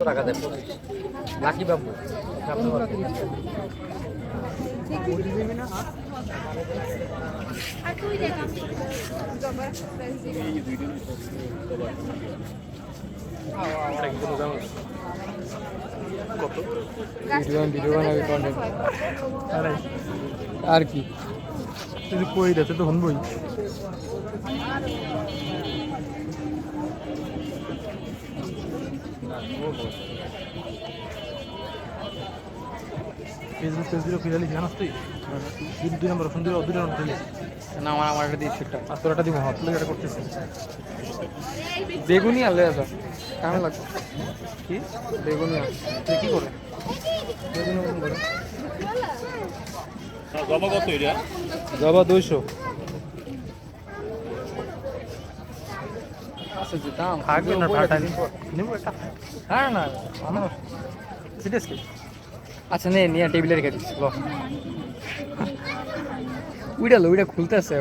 টাকা দেয় লাকি বাবু আর কি যদি কই দিতে তো শুনবই। ফেসবুক পেজগুলো ফিরালি জানাস তুই? কিন্তু 2 নম্বর ফোন দিলে 2 নম্বর দিলে না আমার একটা দিচ্ছি একটা আর তোর একটা দিব হাত তুলে এটা করতেছি বেগুনি আলে আসা কেমন লাগছে কি বেগুনি তুই কি করে বেগুনি কোন করে জবা কত এটা? জবা 200 আছে যে দাম থাকবে না ঠাটা নিব একটা হ্যাঁ না আমার সিরিয়াসলি আচ্ছা নে নিয়ে টেবিলে রেখে দিচ্ছি লো উইডা খুলতেছে